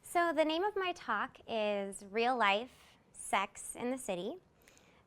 So the name of my talk is Real Life Sex in the City,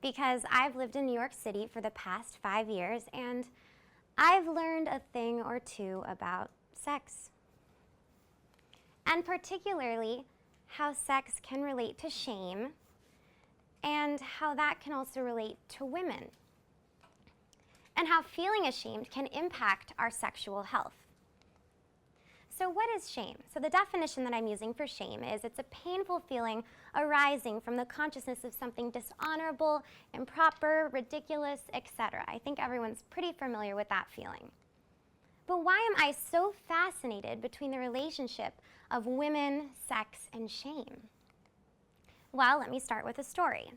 because I've lived in New York City for the past 5 years and I've learned a thing or two about sex. And particularly how sex can relate to shame and how that can also relate to women. And how feeling ashamed can impact our sexual health. So what is shame? So the definition that I'm using for shame is it's a painful feeling arising from the consciousness of something dishonorable, improper, ridiculous, etc. I think everyone's pretty familiar with that feeling. But why am I so fascinated between the relationship of women, sex, and shame? Well, let me start with a story.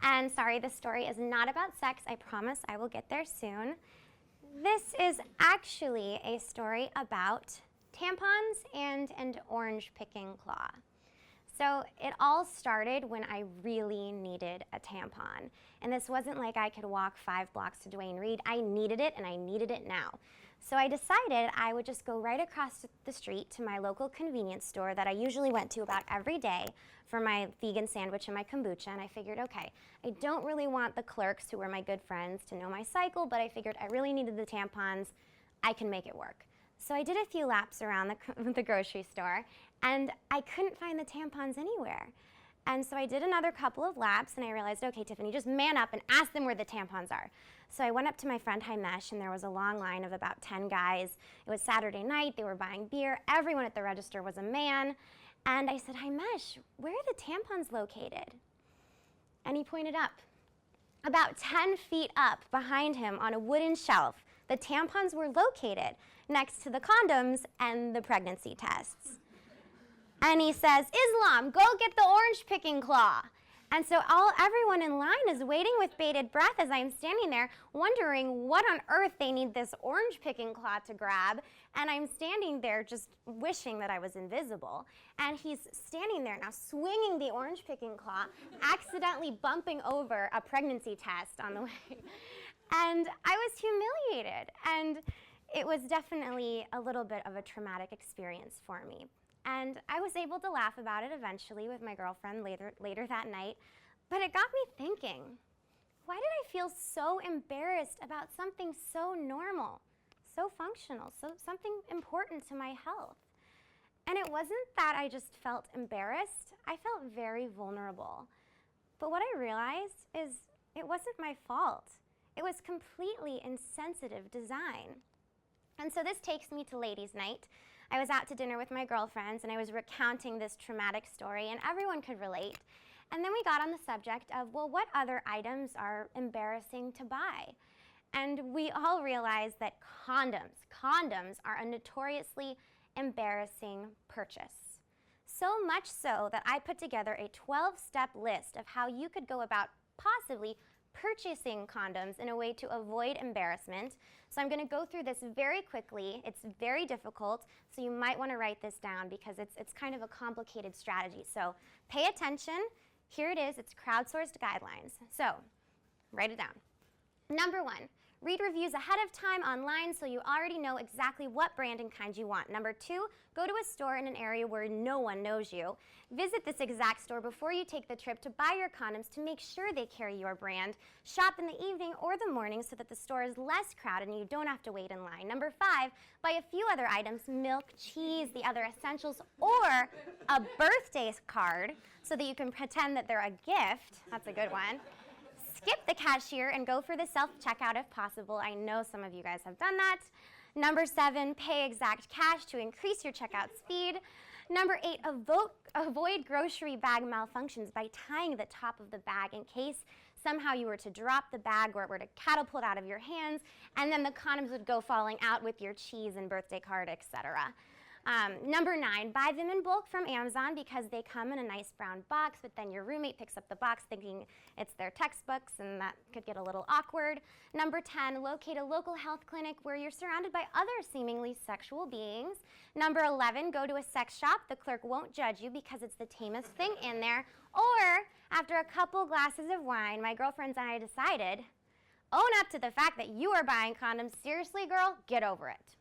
And sorry, this story is not about sex. I promise I will get there soon. This is actually a story about tampons and an orange picking claw. So it all started when I really needed a tampon. And this wasn't like I could walk 5 blocks to Duane Reade. I needed it, and I needed it now. So I decided I would just go right across the street to my local convenience store that I usually went to about every day for my vegan sandwich and my kombucha, and I figured, okay, I don't really want the clerks, who were my good friends, to know my cycle, but I figured I really needed the tampons. I can make it work. So I did a few laps around the grocery store, and I couldn't find the tampons anywhere. And so I did another couple of laps, and I realized, okay, Tiffany, just man up and ask them where the tampons are. So I went up to my friend Himesh, and there was a long line of about 10 guys. It was Saturday night. They were buying beer. Everyone at the register was a man. And I said, Himesh, where are the tampons located? And he pointed up. About 10 feet up behind him on a wooden shelf, the tampons were located next to the condoms and the pregnancy tests. And he says, Islam, go get the orange picking claw. And so everyone in line is waiting with bated breath as I'm standing there wondering what on earth they need this orange picking claw to grab. And I'm standing there just wishing that I was invisible. And he's standing there now swinging the orange picking claw, accidentally bumping over a pregnancy test on the way. And I was humiliated. And it was definitely a little bit of a traumatic experience for me. And I was able to laugh about it eventually with my girlfriend later that night. But it got me thinking, why did I feel so embarrassed about something so normal, so functional, something important to my health? And it wasn't that I just felt embarrassed. I felt very vulnerable. But what I realized is it wasn't my fault. It was completely insensitive design. And so this takes me to ladies' night. I was out to dinner with my girlfriends, and I was recounting this traumatic story, and everyone could relate. And then we got on the subject of, well, what other items are embarrassing to buy? And we all realized that condoms are a notoriously embarrassing purchase. So much so that I put together a 12-step list of how you could go about possibly purchasing condoms in a way to avoid embarrassment. So I'm going to go through this very quickly. It's very difficult, so you might want to write this down because it's kind of a complicated strategy. So pay attention. Here it is. It's crowdsourced guidelines. So write it down. Number 1, read reviews ahead of time online so you already know exactly what brand and kind you want. Number 2, go to a store in an area where no one knows you. Visit this exact store before you take the trip to buy your condoms to make sure they carry your brand. Shop in the evening or the morning so that the store is less crowded and you don't have to wait in line. Number 5, buy a few other items, milk, cheese, the other essentials, or a birthday card so that you can pretend that they're a gift. That's a good one. Skip the cashier and go for the self-checkout if possible. I know some of you guys have done that. Number 7, pay exact cash to increase your checkout speed. Number 8, avoid grocery bag malfunctions by tying the top of the bag in case somehow you were to drop the bag or it were to catapult out of your hands, and then the condoms would go falling out with your cheese and birthday card, etc. Number 9, buy them in bulk from Amazon because they come in a nice brown box, but then your roommate picks up the box thinking it's their textbooks, and that could get a little awkward. Number 10, locate a local health clinic where you're surrounded by other seemingly sexual beings. Number 11, go to a sex shop. The clerk won't judge you because it's the tamest thing in there. Or, after a couple glasses of wine, my girlfriends and I decided, own up to the fact that you are buying condoms. Seriously, girl, get over it.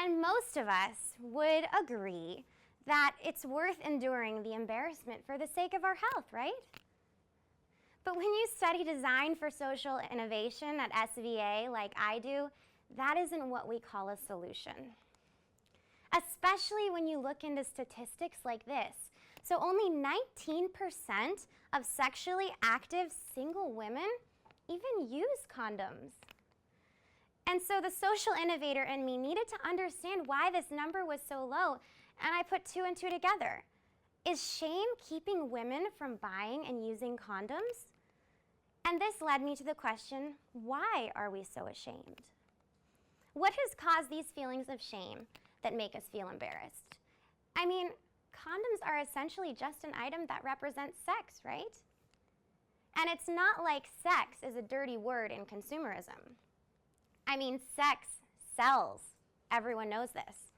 And most of us would agree that it's worth enduring the embarrassment for the sake of our health, right? But when you study design for social innovation at SVA like I do, that isn't what we call a solution. Especially when you look into statistics like this. So only 19% of sexually active single women even use condoms. And so the social innovator in me needed to understand why this number was so low, and I put two and two together. Is shame keeping women from buying and using condoms? And this led me to the question, why are we so ashamed? What has caused these feelings of shame that make us feel embarrassed? I mean, condoms are essentially just an item that represents sex, right? And it's not like sex is a dirty word in consumerism. I mean, sex sells. Everyone knows this.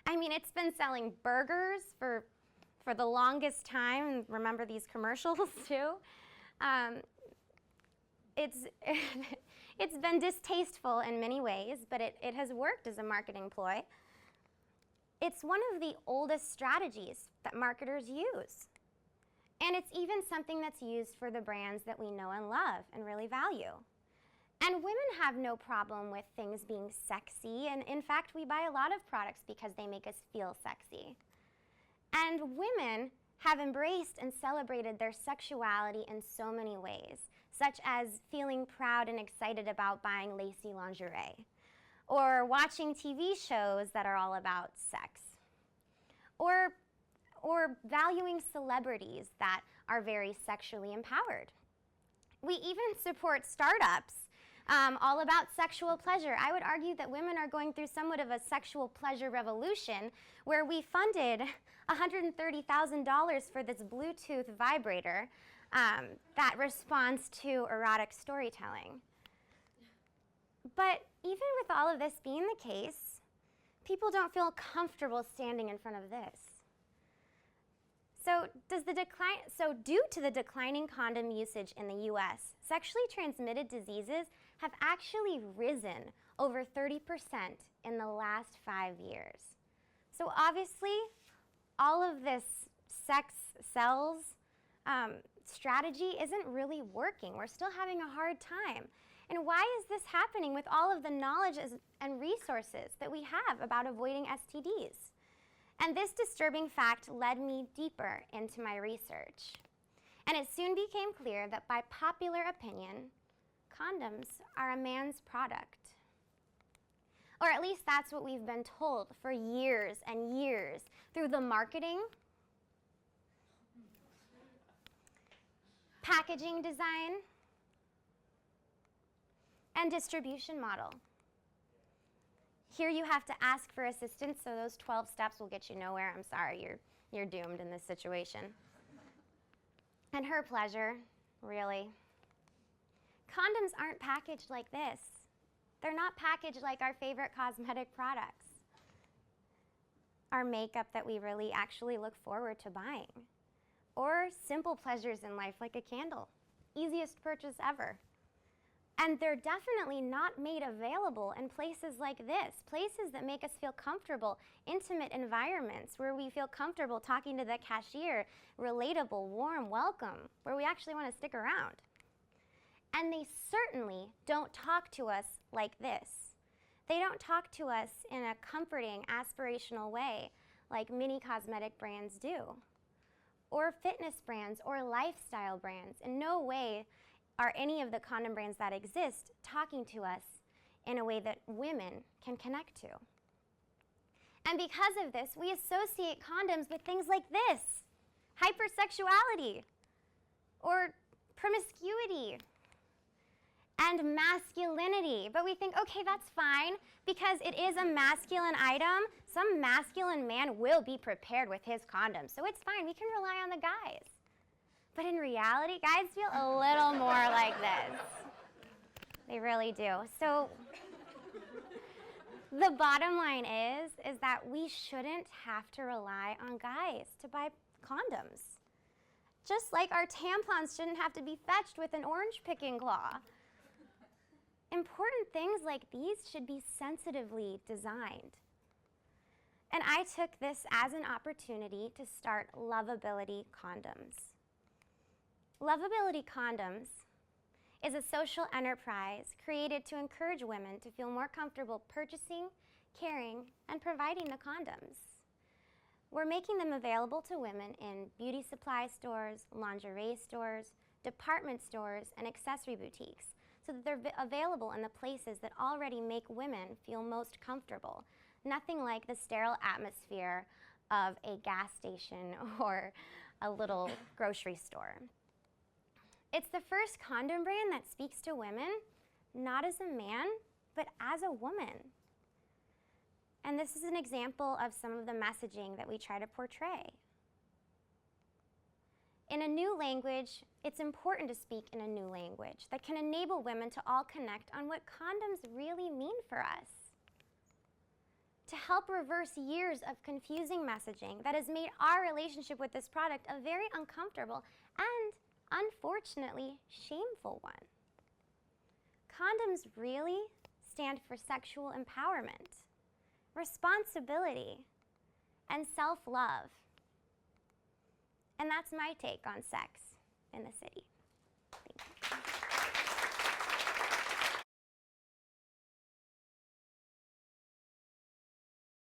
I mean, it's been selling burgers for the longest time. Remember these commercials too? It's been distasteful in many ways, but it has worked as a marketing ploy. It's one of the oldest strategies that marketers use. And it's even something that's used for the brands that we know and love and really value. And women have no problem with things being sexy, and in fact, we buy a lot of products because they make us feel sexy. And women have embraced and celebrated their sexuality in so many ways, such as feeling proud and excited about buying lacy lingerie, or watching TV shows that are all about sex, or valuing celebrities that are very sexually empowered. We even support startups all about sexual pleasure. I would argue that women are going through somewhat of a sexual pleasure revolution, where we funded $130,000 for this Bluetooth vibrator that responds to erotic storytelling. But even with all of this being the case, people don't feel comfortable standing in front of this. So due to the declining condom usage in the US, sexually transmitted diseases have actually risen over 30% in the last 5 years. So obviously, all of this sex sells strategy isn't really working. We're still having a hard time. And why is this happening with all of the knowledge and resources that we have about avoiding STDs? And this disturbing fact led me deeper into my research. And it soon became clear that by popular opinion, condoms are a man's product. Or at least that's what we've been told for years and years through the marketing, packaging design, and distribution model. Here you have to ask for assistance, so those 12 steps will get you nowhere. I'm sorry, you're doomed in this situation. And her pleasure, really. Condoms aren't packaged like this. They're not packaged like our favorite cosmetic products, our makeup that we really actually look forward to buying, or simple pleasures in life like a candle. Easiest purchase ever. And they're definitely not made available in places like this, places that make us feel comfortable, intimate environments where we feel comfortable talking to the cashier, relatable, warm, welcome, where we actually want to stick around. And they certainly don't talk to us like this. They don't talk to us in a comforting, aspirational way like many cosmetic brands do, or fitness brands or lifestyle brands. In no way are any of the condom brands that exist talking to us in a way that women can connect to. And because of this, we associate condoms with things like this: hypersexuality, or promiscuity, and masculinity. But we think, okay, that's fine, because it is a masculine item. Some masculine man will be prepared with his condom, so it's fine, we can rely on the guys. But in reality, guys feel a little more like this. They really do. So the bottom line is that we shouldn't have to rely on guys to buy condoms. Just like our tampons shouldn't have to be fetched with an orange picking claw. Important things like these should be sensitively designed. And I took this as an opportunity to start Lovability Condoms. Lovability Condoms is a social enterprise created to encourage women to feel more comfortable purchasing, carrying, and providing the condoms. We're making them available to women in beauty supply stores, lingerie stores, department stores, and accessory boutiques, so that they're available in the places that already make women feel most comfortable. Nothing like the sterile atmosphere of a gas station or a little grocery store. It's the first condom brand that speaks to women, not as a man, but as a woman. And this is an example of some of the messaging that we try to portray. In a new language, it's important to speak in a new language that can enable women to all connect on what condoms really mean for us. To help reverse years of confusing messaging that has made our relationship with this product a very uncomfortable and, unfortunately, shameful one. Condoms really stand for sexual empowerment, responsibility, and self-love. And that's my take on sex in the city.